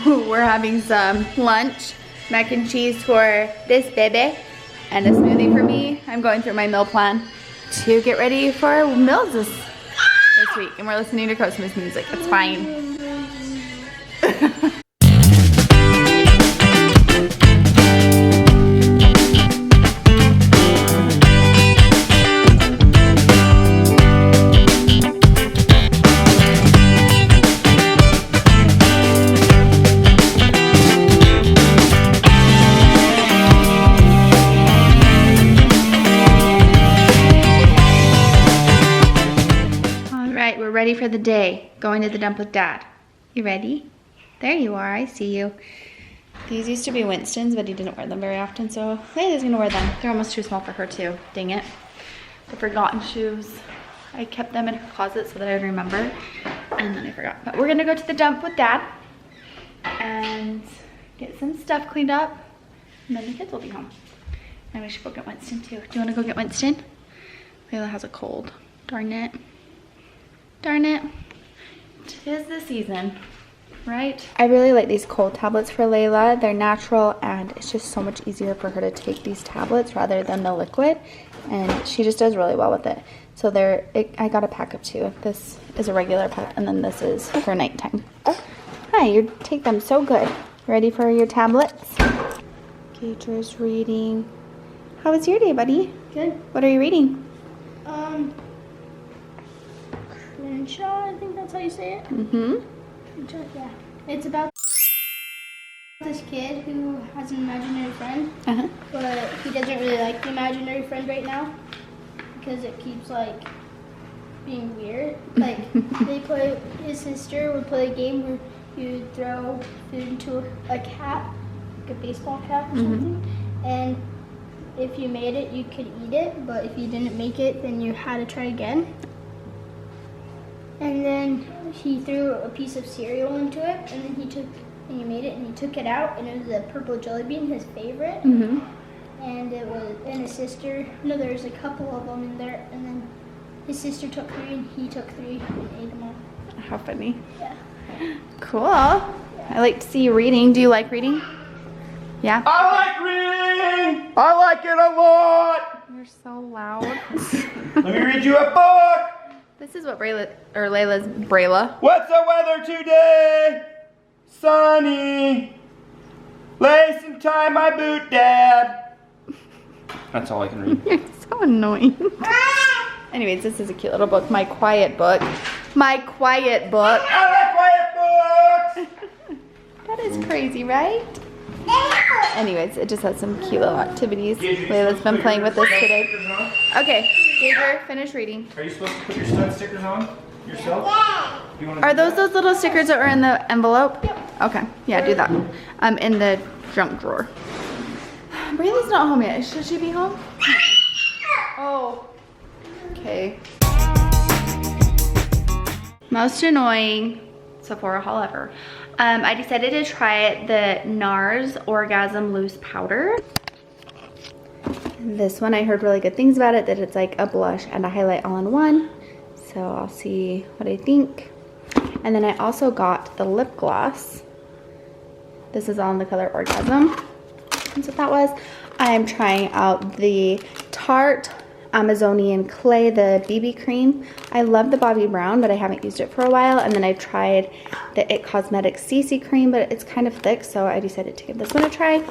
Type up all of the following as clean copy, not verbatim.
We're having some lunch, mac and cheese for this baby, and a smoothie for me. I'm going through my meal plan to get ready for meals this week, and we're listening to Christmas music. It's fine. We're ready for the day. Going to the dump with Dad. You ready? There you are. I see you. These used to be Winston's, but he didn't wear them very often, so Layla's gonna wear them. They're almost too small for her too. Dang it. The forgotten shoes. I kept them in her closet so that I would remember, and then I forgot. But we're gonna go to the dump with Dad and get some stuff cleaned up, and then the kids will be home. And we should go get Winston too. Do you wanna go get Winston? Layla has a cold. Darn it. Darn it. 'Tis the season, right? I really like these cold tablets for Layla. They're natural, and it's just so much easier for her to take these tablets rather than the liquid, and she just does really well with it. So I got a pack of 2. This is a regular pack, and then this is for nighttime. Hi, you take them so good. Ready for your tablets? Gager's reading. How was your day, buddy? Good. What are you reading? I think that's how you say it. Mm-hmm. Yeah. It's about this kid who has an imaginary friend, but he doesn't really like the imaginary friend right now because it keeps like being weird. Like his sister would play a game where you would throw food into a cap, like a baseball cap or something, and if you made it, you could eat it, but if you didn't make it, then you had to try again. And then he threw a piece of cereal into it, and then he made it, and he took it out, and it was a purple jelly bean, his favorite. And his sister, no, there was a couple of them in there, and then his sister took 3, and he took 3, and ate them all. How funny. Yeah. Cool. Yeah. I like to see you reading. Do you like reading? Yeah? I like reading! I like it a lot! You're so loud. Let me read you a book! This is what Brayla. What's the weather today? Sunny. Lace and tie my boot, Dad. That's all I can read. You're so annoying. Anyways, this is a cute little book. My quiet book. My quiet book. I like quiet books! That is crazy, right? Anyways, it just has some cute little activities. Layla's been playing with this today. Okay, Gager, finish reading. Are you supposed to put your stud stickers on yourself? Are those little stickers that were in the envelope? Yep. Okay, yeah, do that. In the junk drawer. Brayla's not home yet. Should she be home? Oh. Okay. Most annoying Sephora haul ever. I decided to try the NARS Orgasm Loose Powder. This one, I heard really good things about it, that it's like a blush and a highlight all in one. So I'll see what I think. And then I also got the lip gloss. This is all in the color Orgasm. That's what that was. I'm trying out the Tarte Amazonian Clay, the BB cream. I love the Bobbi Brown, but I haven't used it for a while. And then I tried the It Cosmetics CC cream, but it's kind of thick, so I decided to give this one a try.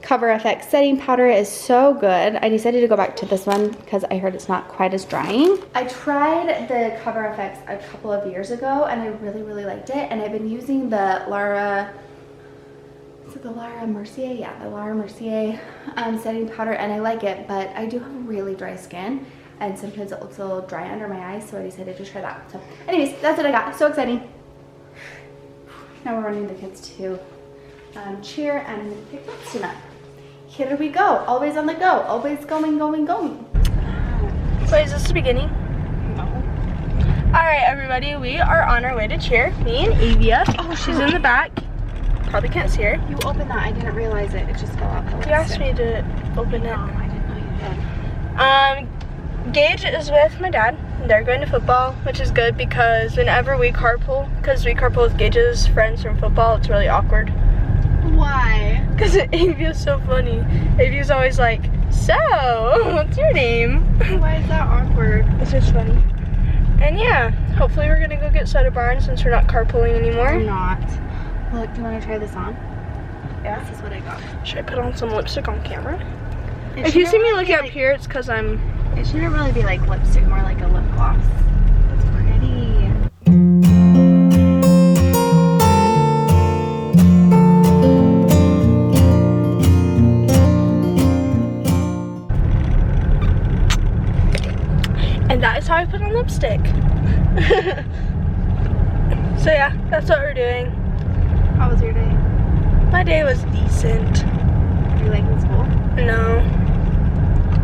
Cover FX setting powder is so good. I decided to go back to this one because I heard it's not quite as drying. I tried the Cover FX a couple of years ago, and I really, really liked it. And I've been using the Laura Mercier? Yeah, the Laura Mercier setting powder, and I like it, but I do have really dry skin, and sometimes it looks a little dry under my eyes, so I decided to try that. So anyways, that's what I got. So exciting. Now we're running the kids to cheer and pick Winston up. Here we go. Always on the go. Always going, going, going. So is this the beginning? No. Alright, everybody, we are on our way to cheer. Me and Avia. Oh, she's in the back. Probably can't see her. You opened that. I didn't realize it. It just fell out. You asked me to open it. No, I didn't know you did. Gage is with my dad. They're going to football, which is good because whenever we carpool, with Gage's friends from football, it's really awkward. Why? Because Avia's so funny. Avia's always like, so, what's your name? Why is that awkward? It's just funny. And yeah, hopefully we're gonna go get soda barn since we're not carpooling anymore. I'm not. Look, do you want to try this on? Yeah. This is what I got. Should I put on some lipstick on camera? If you see me looking up here, it's because I'm... It shouldn't really be like lipstick, more like a lip gloss. That's pretty. And that is how I put on lipstick. So yeah, that's what we're doing. How was your day? My day was decent. Are you liking school? No.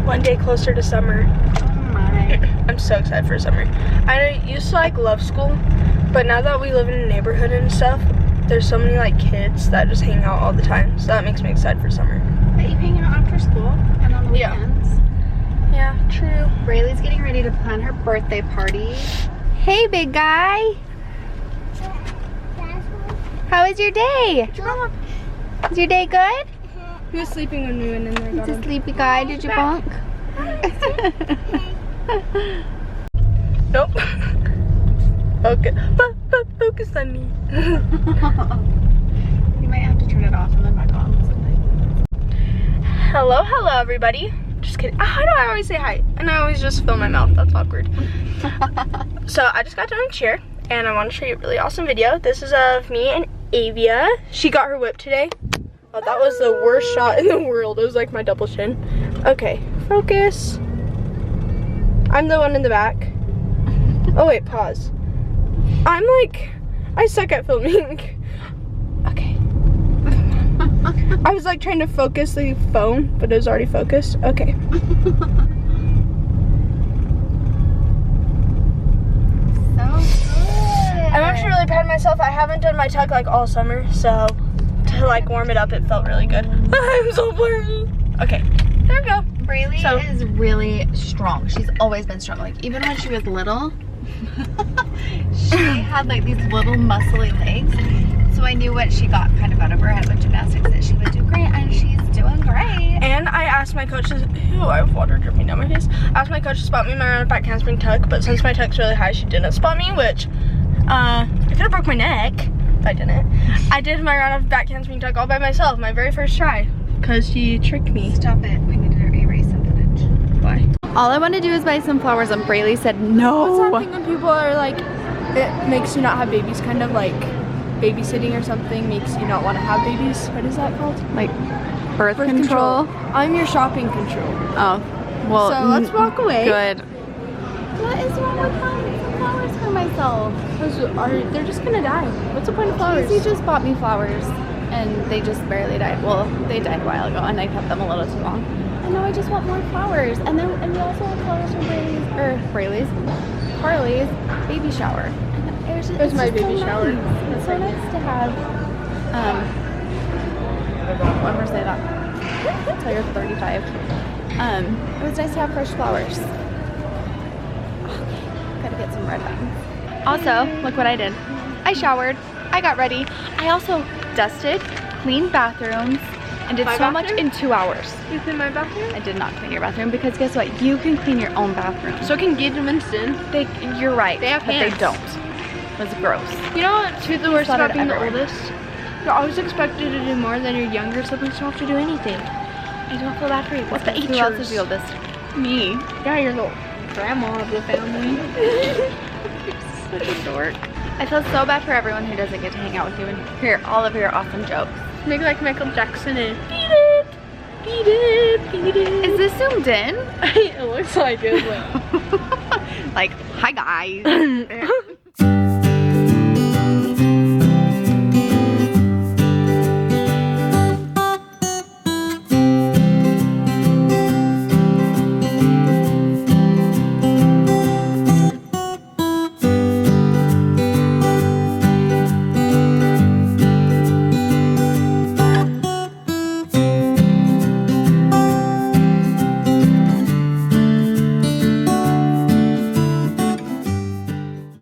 One day closer to summer. Oh my. I'm so excited for summer. I used to like love school, but now that we live in a neighborhood and stuff, there's so many like kids that just hang out all the time. So that makes me excited for summer. Are you hanging out after school and on the Yeah. weekends? Yeah, true. Braylee's getting ready to plan her birthday party. Hey, big guy. How was your day? Is your day good? He was sleeping when we went in there. He's a sleepy guy. Did you bonk? Nope. Okay. Focus on me. You might have to turn it off and then back on. Hello, everybody. Just kidding. How do I always say hi? And I always just fill my mouth. That's awkward. So I just got done with cheer, and I want to show you a really awesome video. This is of me and Avia. She got her whip today. Oh, that was the worst shot in the world. It was like my double chin. Okay, focus. I'm the one in the back. Oh wait, pause. I suck at filming. Okay. I was like trying to focus the phone, but it was already focused. Okay. I'm actually really proud of myself. I haven't done my tuck like all summer, so to like warm it up, it felt really good. I'm so blurry. Okay, there we go. Braylee is really strong. She's always been strong. Like even when she was little, she had like these little muscly legs. So I knew when she got kind of out of her head with gymnastics that she would do great, and she's doing great. And I asked my coach to, ew, I have water dripping down my face. I asked my coach to spot me my round of back handspring tuck, but since my tuck's really high, she didn't spot me, which I could have broke my neck, but I didn't. I did my round of back handspring tuck all by myself, my very first try, because she tricked me. Stop it. We need to erase some footage. Why? All I want to do is buy some flowers, and Braylee said no. What's that thing when people are like, it makes you not have babies, kind of like babysitting or something makes you not want to have babies? What is that called? Like birth control? I'm your shopping control. Oh, well. So let's walk away. Good. What is wrong with buying some flowers for myself? They're just gonna die. What's the point of flowers? Casey just bought me flowers, and they just barely died. Well, they died a while ago, and I kept them a little too long. And now I just want more flowers. And we also want flowers for Carly's baby shower. And It was my baby shower. It's so nice to have. One more say that. Until you're 35. It was nice to have fresh flowers. Okay, gotta get some red vines. Also, look what I did. I showered. I got ready. I also dusted, cleaned bathrooms, and did so much in 2 hours. You clean my bathroom? I did not clean your bathroom because guess what? You can clean your own bathroom. So can Gage and Winston. You're right. They have but hands. they don't. It was gross. You know what's the worst about being the everywhere. oldest? You're always expected to do more than your younger siblings don't have to do anything. I don't feel bad for you. What's the Who Who else else is is the the oldest? Me. Yeah, you're the grandma of the family. You're such a dork. I feel so bad for everyone who doesn't get to hang out with you and hear all of your awesome jokes. Maybe like Michael Jackson and beat it, beat it, beat it. Is this zoomed in? It looks like it. Like, hi guys.